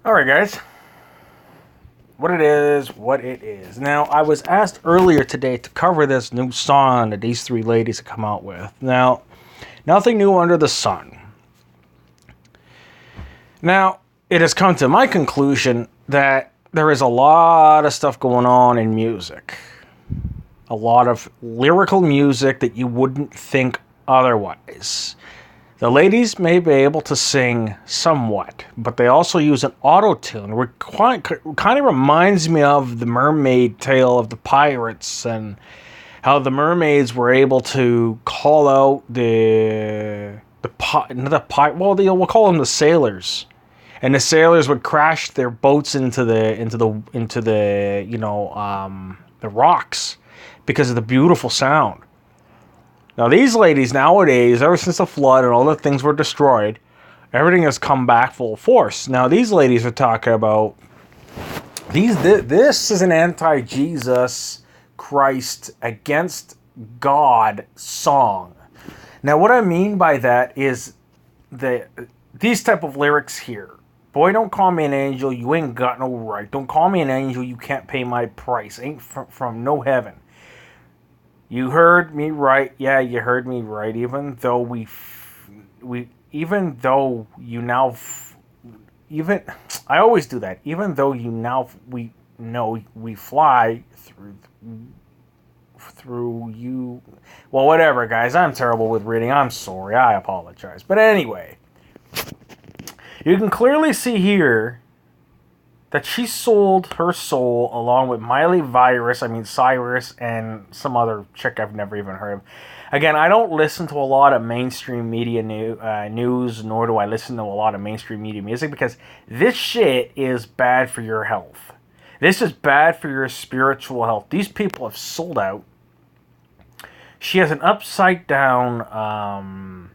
Alright, guys. What it is. Now, I was asked earlier today to cover this new song that these three ladies have come out with. Now, nothing new under the sun. Now, it has come to my conclusion that there is a lot of stuff going on in music. A lot of lyrical music that you wouldn't think otherwise. The ladies may be able to sing somewhat, but they also use an auto-tune, which kind of reminds me of the mermaid tale of the pirates and how the mermaids were able to call out we'll call them the sailors, and the sailors would crash their boats into the rocks because of the beautiful sound. Now, these ladies nowadays, ever since the flood and all the things were destroyed, everything has come back full force. Now, these ladies are talking about this is an anti-Jesus Christ against God song. Now, what I mean by that is these type of lyrics here. Boy, don't call me an angel, you ain't got no right. Don't call me an angel, you can't pay my price. Ain't from no heaven. You heard me right. Yeah, you heard me right. Even though I always do that. Even though we know we fly through you. Well, whatever, guys. I'm terrible with reading. I'm sorry. I apologize. But anyway, you can clearly see here that she sold her soul along with Cyrus, and some other chick I've never even heard of. Again, I don't listen to a lot of mainstream media news, nor do I listen to a lot of mainstream media music, because this shit is bad for your health. This is bad for your spiritual health. These people have sold out. She has an upside down...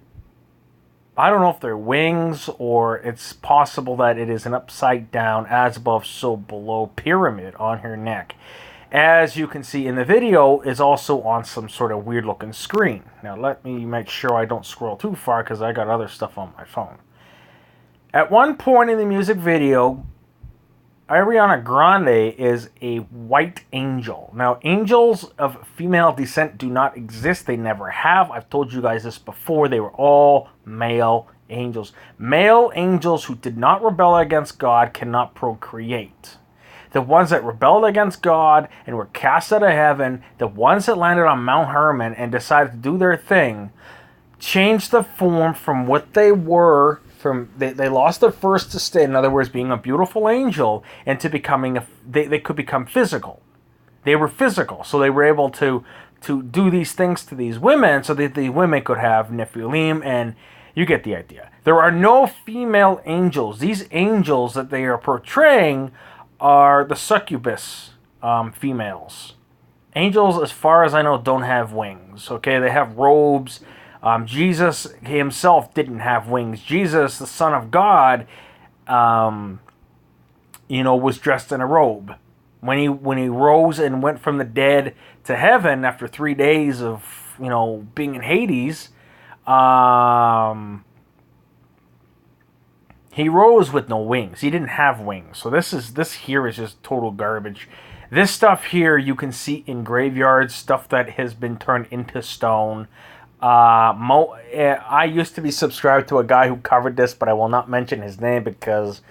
I don't know if they're wings, or it's possible that it is an upside down, as above, so below pyramid on her neck. As you can see in the video, is also on some sort of weird looking screen. Now let me make sure I don't scroll too far, because I got other stuff on my phone. At one point in the music video, Ariana Grande is a white angel. Now, angels of female descent do not exist. They never have. I've told you guys this before. They were all male angels. Male angels who did not rebel against God cannot procreate. The ones that rebelled against God and were cast out of heaven, the ones that landed on Mount Hermon and decided to do their thing, changed the form from what they were. They lost their first estate, in other words, being a beautiful angel, into becoming they could become physical. They were physical, so they were able to do these things to these women, so that the women could have Nephilim, and you get the idea. There are no female angels. These angels that they are portraying are the succubus females. Angels, as far as I know, don't have wings. Okay, they have robes. Jesus himself didn't have wings. Jesus, the Son of God, was dressed in a robe. When he rose and went from the dead to heaven after 3 days of being in Hades, he rose with no wings. He didn't have wings. So this here is just total garbage. This stuff here you can see in graveyards, stuff that has been turned into stone. I used to be subscribed to a guy who covered this, but I will not mention his name because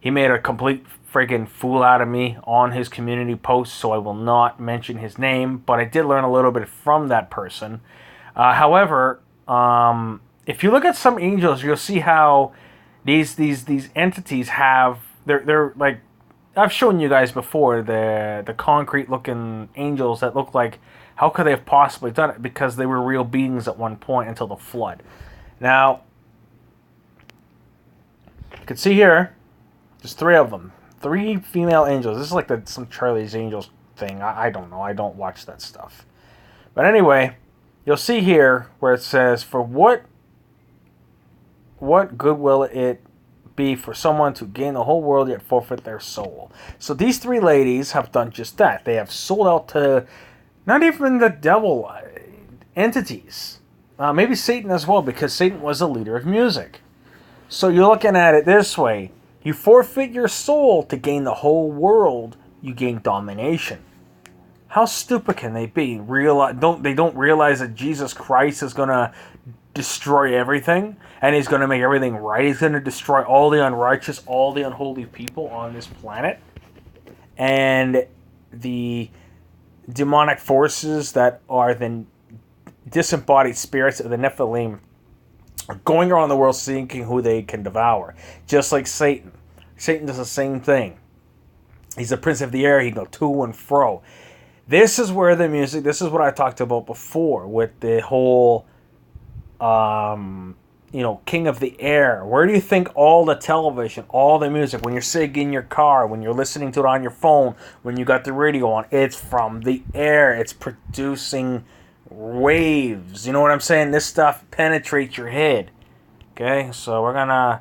he made a complete friggin' fool out of me on his community post, so I will not mention his name, but I did learn a little bit from that person. However, if you look at some angels, you'll see how these entities have, they're like, I've shown you guys before, the concrete looking angels that look like, how could they have possibly done it? Because they were real beings at one point until the flood. Now, you can see here, there's 3 of them. 3 female angels. This is like some Charlie's Angels thing. I don't know. I don't watch that stuff. But anyway, you'll see here where it says, for what good will it be for someone to gain the whole world yet forfeit their soul? So these 3 ladies have done just that. They have sold out to not even the devil entities. Maybe Satan as well, because Satan was the leader of music. So you're looking at it this way. You forfeit your soul to gain the whole world. You gain domination. How stupid can they be? They don't realize that Jesus Christ is going to destroy everything, and he's going to make everything right. He's going to destroy all the unrighteous, all the unholy people on this planet. And the demonic forces that are the disembodied spirits of the Nephilim are going around the world seeking who they can devour. Just like Satan. Satan does the same thing. He's the prince of the air. He can go to and fro. This is where the music, this is what I talked about before with the whole, King of the Air. Where do you think all the television, all the music, when you're sitting in your car, when you're listening to it on your phone, when you got the radio on, it's from the air. It's producing waves. You know what I'm saying? This stuff penetrates your head. Okay, so we're gonna...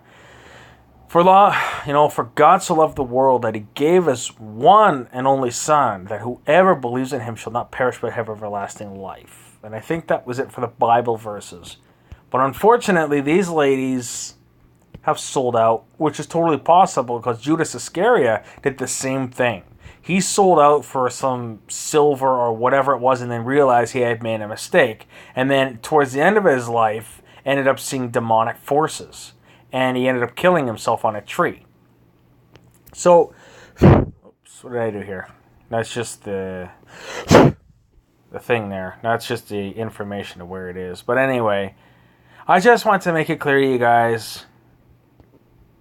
For God so loved the world that he gave us one and only Son, that whoever believes in him shall not perish but have everlasting life. And I think that was it for the Bible verses. But unfortunately, these ladies have sold out, which is totally possible because Judas Iscariot did the same thing. He sold out for some silver or whatever it was and then realized he had made a mistake. And then towards the end of his life, ended up seeing demonic forces. And he ended up killing himself on a tree. So, oops, what did I do here? That's just the thing there. That's just the information of where it is. But anyway, I just want to make it clear to you guys,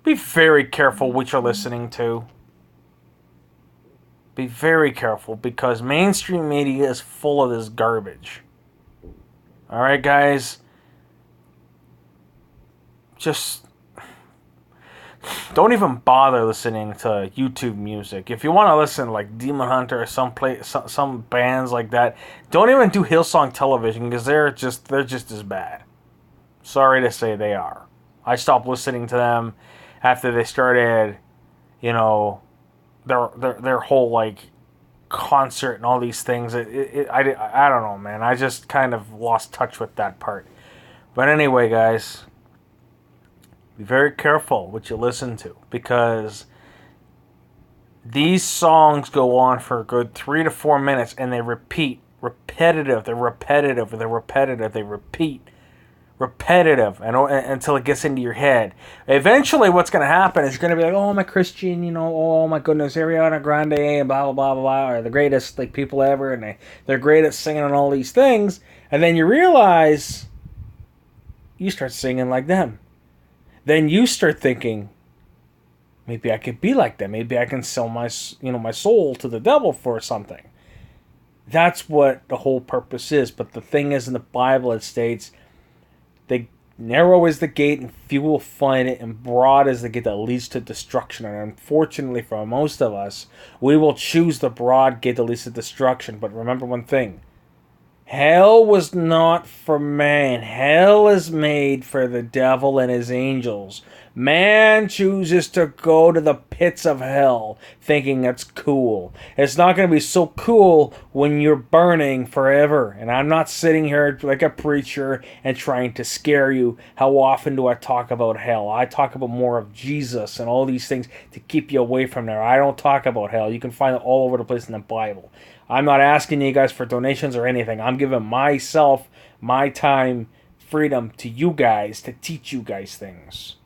be very careful what you're listening to. Be very careful because mainstream media is full of this garbage. Alright, guys? Just... don't even bother listening to YouTube music. If you want to listen to like Demon Hunter or some bands like that, don't even do Hillsong Television because they're just as bad. Sorry to say they are. I stopped listening to them after they started, their whole like concert and all these things. I don't know, man. I just kind of lost touch with that part. But anyway, guys. Be very careful what you listen to because these songs go on for a good 3 to 4 minutes and they repeat. Repetitive and until it gets into your head. Eventually what's going to happen is you're going to be like, oh, I'm a Christian, oh my goodness, Ariana Grande and blah, blah, blah, blah, are the greatest like people ever and they're great at singing and all these things. And then you realize you start singing like them. Then you start thinking, maybe I could be like them. Maybe I can sell my soul to the devil for something. That's what the whole purpose is. But the thing is, in the Bible, it states, narrow is the gate and few will find it, and broad is the gate that leads to destruction. And unfortunately for most of us, we will choose the broad gate that leads to destruction. But remember one thing. Hell was not for man. Hell is made for the devil and his angels. Man chooses to go to the pits of hell thinking that's cool. It's not going to be so cool when you're burning forever. And I'm not sitting here like a preacher and trying to scare you. How often do I talk about hell? I talk about more of Jesus and all these things to keep you away from there. I don't talk about hell. You can find it all over the place in the Bible. I'm not asking you guys for donations or anything. I'm giving myself, my time, freedom to you guys to teach you guys things.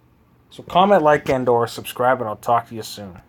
So comment, like, and or subscribe, and I'll talk to you soon.